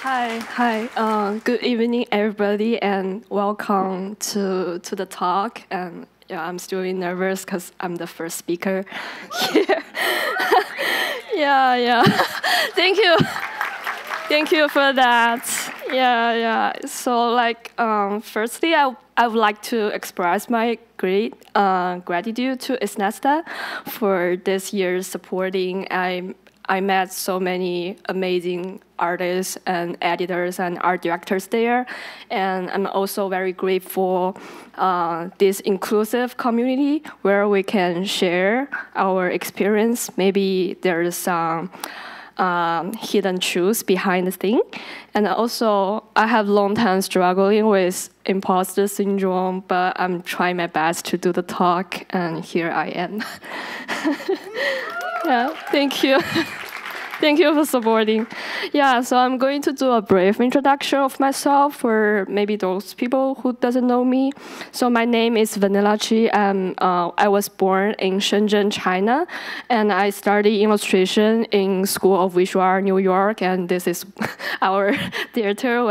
Hi. Good evening, everybody, and welcome to the talk. And yeah, I'm still really nervous because I'm the first speaker here. yeah. Thank you for that. Yeah. So, firstly, I would like to express my great gratitude to Isnesta for this year's supporting. I met so many amazing artists and editors and art directors there, and I'm also very grateful this inclusive community where we can share our experience. Maybe there's some hidden truths behind the thing, and also I have long time struggling with imposter syndrome, but I'm trying my best to do the talk, and here I am. Yeah, thank you. Thank you for supporting. Yeah, so I'm going to do a brief introduction of myself for maybe those people who doesn't know me. So my name is Vanilla Chi. I was born in Shenzhen, China, and I studied illustration in School of Visual Art, New York, and this is our theater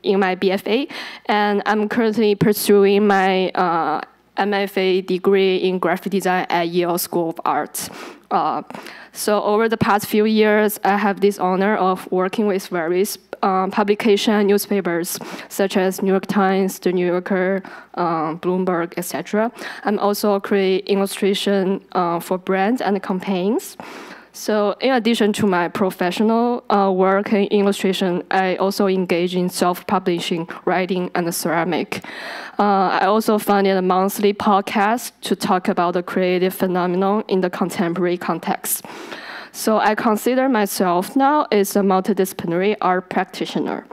in my BFA. And I'm currently pursuing my MFA degree in graphic design at Yale School of Art. So over the past few years, I have this honor of working with various publication and newspapers, such as New York Times, The New Yorker, Bloomberg, etc. I'm also creating illustration for brands and campaigns. So in addition to my professional work in illustration, I also engage in self-publishing, writing, and ceramic. I also founded a monthly podcast to talk about the creative phenomenon in the contemporary context. So I consider myself now as a multidisciplinary art practitioner.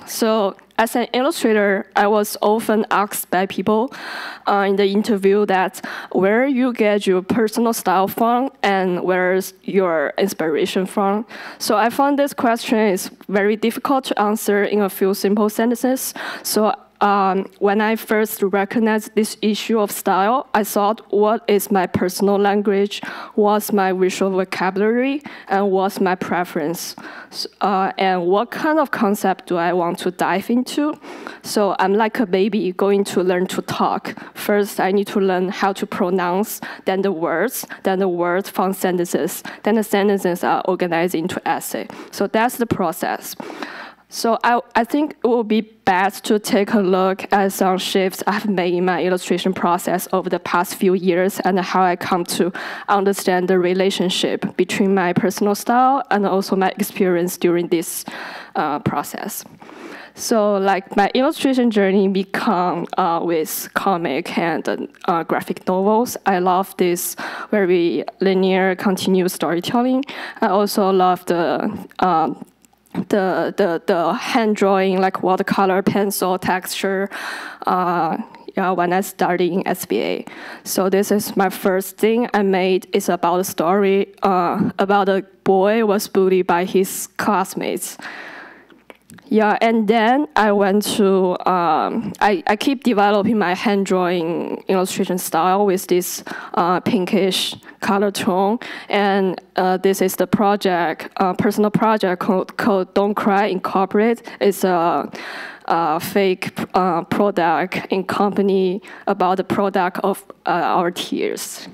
So as an illustrator, I was often asked by people in the interview that where you get your personal style from and where's your inspiration from. So I found this question is very difficult to answer in a few simple sentences. So when I first recognized this issue of style, I thought, what is my personal language? What's my visual vocabulary? And what's my preference? And what kind of concept do I want to dive into? So I'm like a baby going to learn to talk. First, I need to learn how to pronounce, then the words form sentences, then the sentences are organized into essay. So that's the process. So I think it will be best to take a look at some shifts I've made in my illustration process over the past few years and how I come to understand the relationship between my personal style and also my experience during this process. So like my illustration journey began with comic and graphic novels. I love this very linear, continuous storytelling. I also love the hand drawing, like watercolor, pencil, texture, when I started in SBA. So this is my first thing I made. It's about a story about a boy who was bullied by his classmates. Yeah, and then I went to, I keep developing my hand drawing illustration style with this pinkish color tone. And this is the project, personal project called Don't Cry Incorporate. It's a fake product in company about the product of our tears.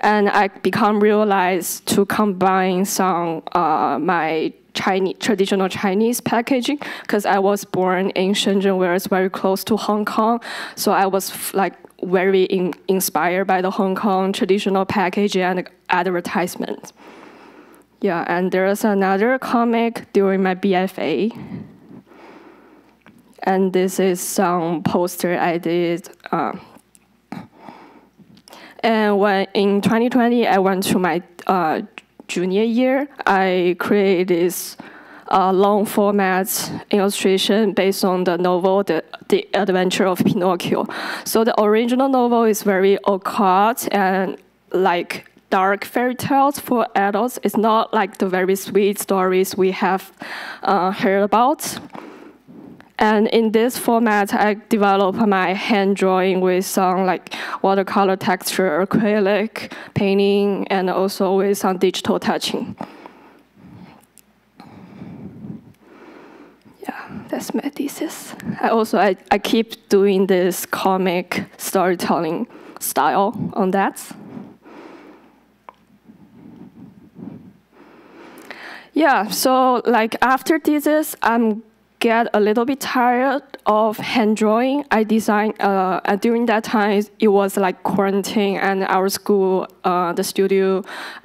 And I realized to combine some my traditional Chinese packaging, because I was born in Shenzhen, where it's very close to Hong Kong. So I was very inspired by the Hong Kong traditional packaging and advertisement. Yeah, and there's another comic during my BFA. And this is some poster I did. And when in 2020, I went to my junior year, I created this long format illustration based on the novel, The Adventure of Pinocchio. So the original novel is very occult and like dark fairy tales for adults. It's not like the very sweet stories we have heard about. And in this format, I developed my hand drawing with some like watercolor texture, acrylic painting, and also with some digital touching. that's my thesis. I keep doing this comic storytelling style on that. Yeah, so like after thesis, I'm get a little bit tired of hand drawing. I designed, during that time, it was like quarantine and our school, the studio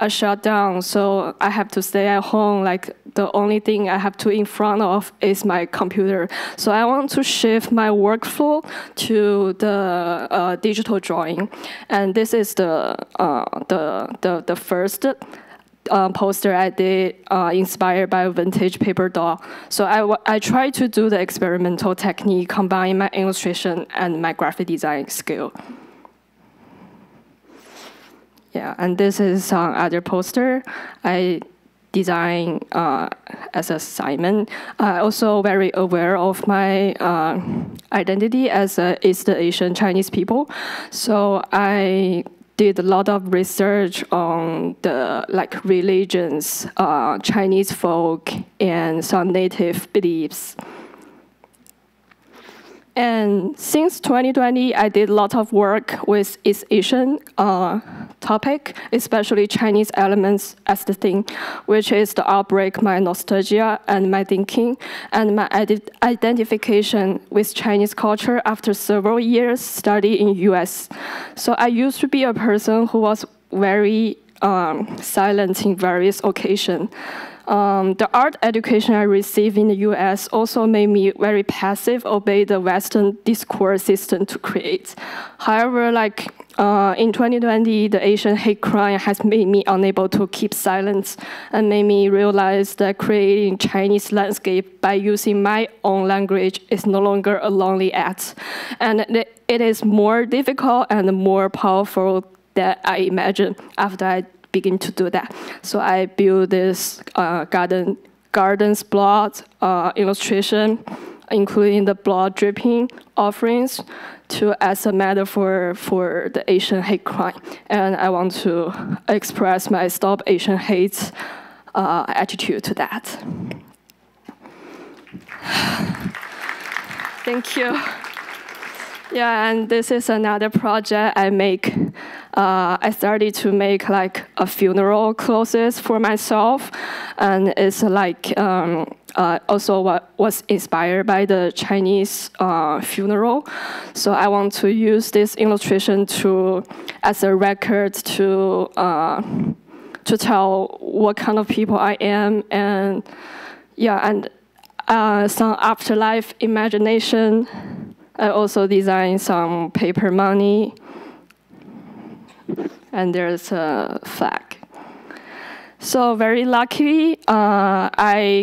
shut down. So I have to stay at home. Like the only thing I have to in front of is my computer. So I want to shift my workflow to the digital drawing. And this is the first poster I did inspired by a vintage paper doll. So I try to do the experimental technique, combine my illustration and my graphic design skill. Yeah, and this is other poster I designed as an assignment. Also very aware of my identity as East Asian Chinese people. So I did a lot of research on the religions, Chinese folk, and some native beliefs. And since 2020, I did a lot of work with East Asian topic, especially Chinese elements as the thing, which is the outbreak, my nostalgia, and my thinking, and my identification with Chinese culture after several years study in US. So I used to be a person who was very silent in various occasions. The art education I received in the US also made me very passive, obey the Western discourse system to create. However, in 2020, the Asian hate crime has made me unable to keep silence and made me realize that creating Chinese landscape by using my own language is no longer a lonely act. And it is more difficult and more powerful than I imagined after I begin to do that. So I built this gardens blot illustration, including the blood dripping offerings, as a metaphor for the Asian hate crime. And I want to express my Stop Asian Hate attitude to that. Thank you. Yeah, and this is another project I make. I started to make a funeral clothes for myself, and it's also what was inspired by the Chinese funeral. So I want to use this illustration as a record to tell what kind of people I am, and some afterlife imagination. I also designed some paper money, and there's a flag. So very luckily, back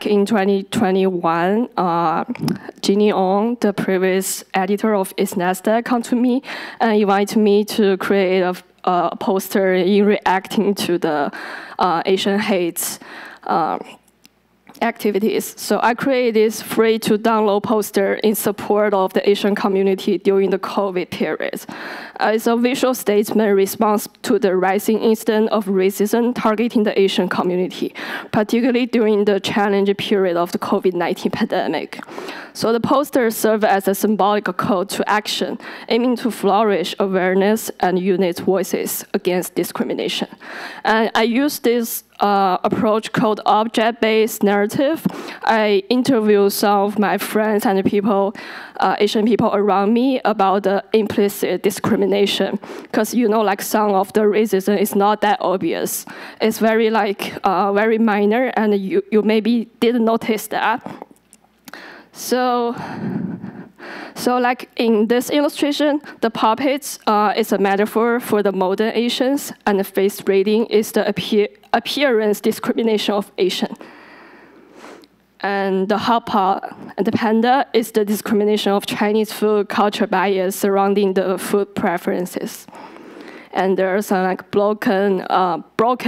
in 2021, Ginny Ong, the previous editor of It's Nasdaq, came to me and invited me to create a poster in reacting to the Asian hate activities. So I created this free-to-download poster in support of the Asian community during the COVID period. It's a visual statement response to the rising incidence of racism targeting the Asian community, particularly during the challenging period of the COVID-19 pandemic. So the poster served as a symbolic call to action, aiming to flourish awareness and unite voices against discrimination. And I used this approach called object-based narrative. I interviewed some of my friends and people, Asian people around me about the implicit discrimination. Because some of the racism is not that obvious. It's very very minor, and you maybe didn't notice that. So in this illustration, the puppets is a metaphor for the modern Asians, and the face reading is the appearance discrimination of Asian. And the hot pot and the panda is the discrimination of Chinese food culture bias surrounding the food preferences. And there's some broken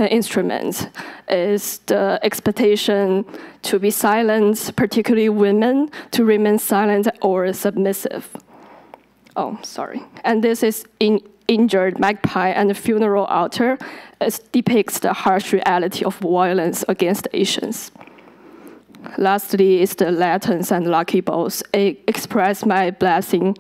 instruments is the expectation to be silent, particularly women, to remain silent or submissive. Oh, sorry. And this is injured magpie and the funeral altar. It depicts the harsh reality of violence against Asians. lastly is the lanterns and lucky balls. It express my blessing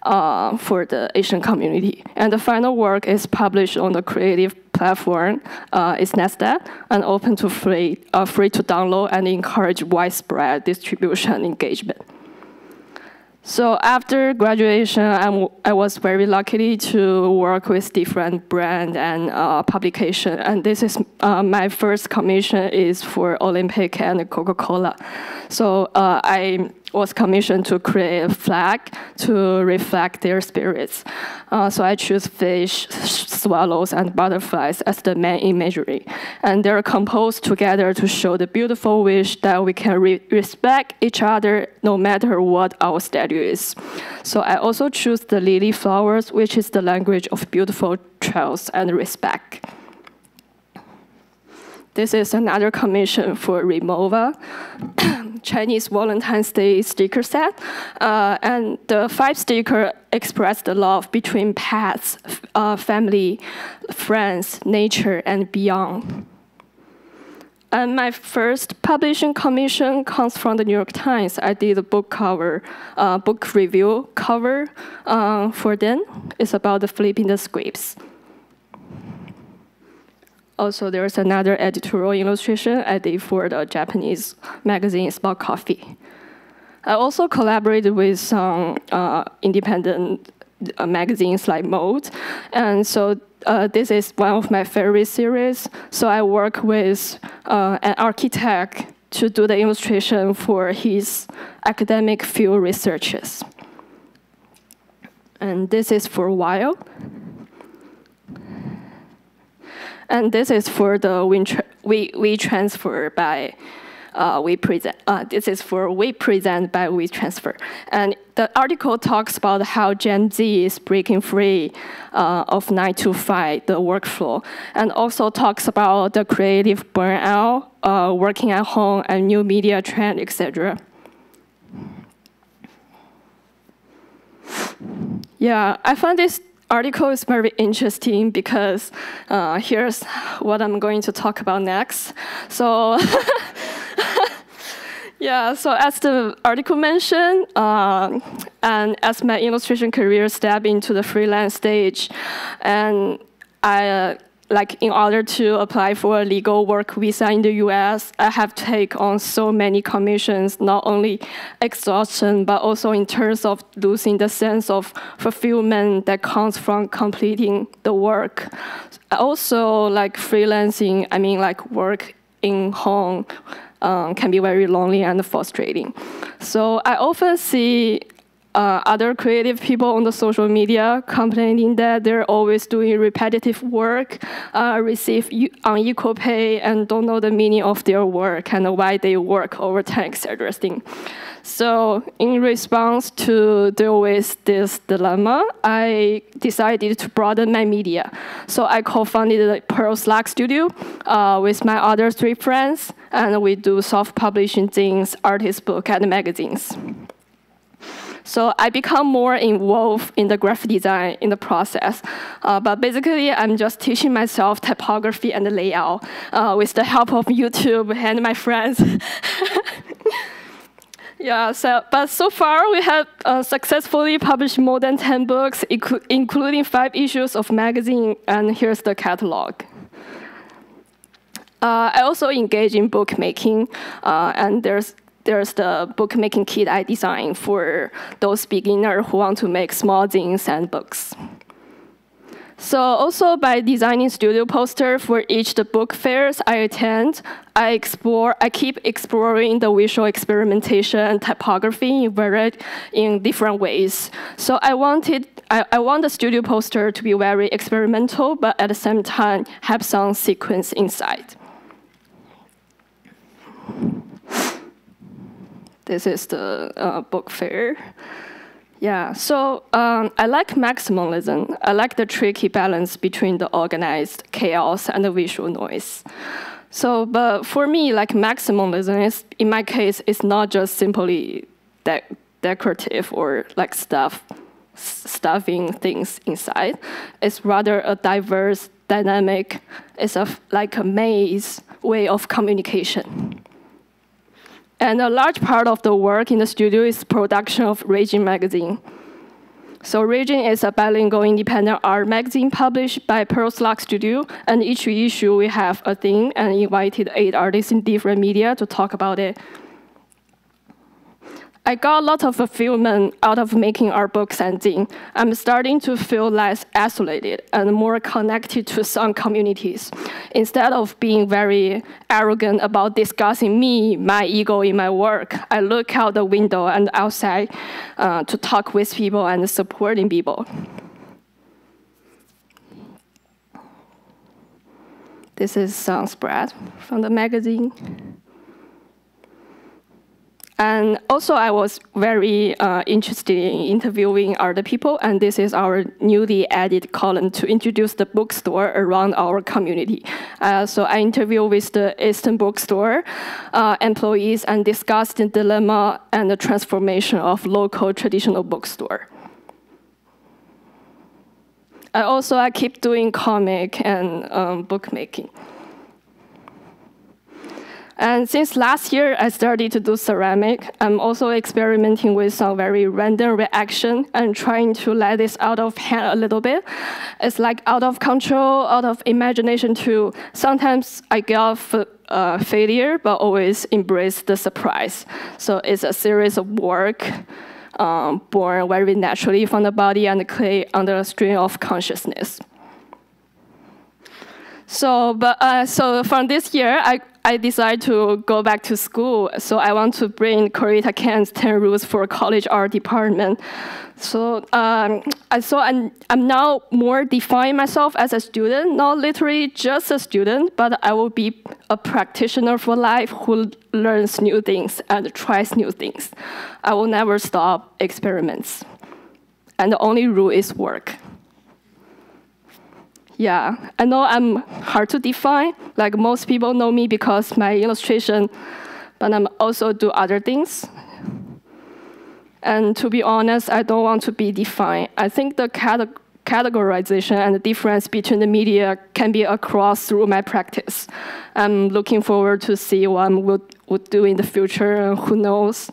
for the Asian community. And the final work is published on the creative platform. It's Nasdaq and open to free to download and encourage widespread distribution and engagement. So after graduation, I was very lucky to work with different brand and publication. And this is my first commission is for Olympic and Coca-Cola. So I was commissioned to create a flag to reflect their spirits. So I choose fish, swallows, and butterflies as the main imagery. And they're composed together to show the beautiful wish that we can respect each other no matter what our status is. So I also choose the lily flowers, which is the language of beautiful trust and respect. This is another commission for Remova, Chinese Valentine's Day sticker set. And the 5 stickers express the love between pets, family, friends, nature, and beyond. And my first publishing commission comes from the New York Times. I did a book review cover for them. It's about the flipping the scripts. Also, there's another editorial illustration I did for the Japanese magazine about coffee. I also collaborated with some independent magazines like Mode. And so this is one of my favorite series. So I work with an architect to do the illustration for his academic field researches. And this is for Wild. And this is for the we transfer by we present. This is for we present by we transfer. And the article talks about how Gen Z is breaking free of 9-to-5, the workflow, and also talks about the creative burnout, working at home, and new media trend, etc. Yeah, I found this article is very interesting because here's what I'm going to talk about next. So, yeah, so as the article mentioned, and as my illustration career stepped into the freelance stage, and I in order to apply for a legal work visa in the US, I have to take on so many commissions, not only exhaustion, but also in terms of losing the sense of fulfillment that comes from completing the work. Also, freelancing, work in home can be very lonely and frustrating. So I often see other creative people on the social media complaining that they're always doing repetitive work, receive unequal pay, and don't know the meaning of their work and why they work overtime, etc. So in response to deal with this dilemma, I decided to broaden my media. So I co-founded the Pearl Slack Studio with my other 3 friends, and we do self-publishing things, artist book, and magazines. So I become more involved in the graphic design in the process. But basically, I'm just teaching myself typography and layout with the help of YouTube and my friends. Yeah, but so far we have successfully published more than 10 books, including 5 issues of magazine, and here's the catalog. I also engage in bookmaking, and there's the bookmaking kit I designed for those beginners who want to make small zines and books. So also by designing studio posters for each the book fairs I attend, I keep exploring the visual experimentation and typography in different ways. So I want the studio poster to be very experimental, but at the same time have some sequence inside. This is the book fair. Yeah, so I like maximalism. I like the tricky balance between the organized chaos and the visual noise. So, but for me, maximalism is, in my case, it's not just simply decorative or stuffing things inside. It's rather a diverse, dynamic, it's like a maze way of communication. And a large part of the work in the studio is production of Raging magazine. So Raging is a bilingual independent art magazine published by Pearl's Luck Studio, and each issue we have a theme and invited 8 artists in different media to talk about it. I got a lot of fulfillment out of making art books and zine. I'm starting to feel less isolated and more connected to some communities. Instead of being very arrogant about discussing me, my ego in my work, I look out the window and outside to talk with people and supporting people. This is some spread from the magazine. And also, I was very interested in interviewing other people, and this is our newly added column to introduce the bookstore around our community. So I interviewed with the Eastern bookstore employees and discussed the dilemma and the transformation of local traditional bookstore. I keep doing comic and bookmaking. And since last year, I started to do ceramic. I'm also experimenting with some very random reaction and trying to let this out of hand a little bit. It's like out of control, out of imagination too. Sometimes I get off failure, but always embrace the surprise. So it's a series of work born very naturally from the body and the clay under a strain of consciousness. So from this year, I decided to go back to school. So I want to bring Corita Ken's 10 Rules for College Art Department. So I'm now more defining myself as a student, not literally just a student, but I will be a practitioner for life who learns new things and tries new things. I will never stop experiments. And the only rule is work. Yeah, I know I'm hard to define. Like most people know me because my illustration, but I also do other things. And to be honest, I don't want to be defined. I think the categorization and the difference between the media can be across through my practice. I'm looking forward to see what I would do in the future, and who knows.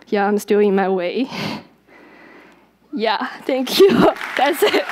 Yeah, I'm still in my way. Yeah, thank you. That's it.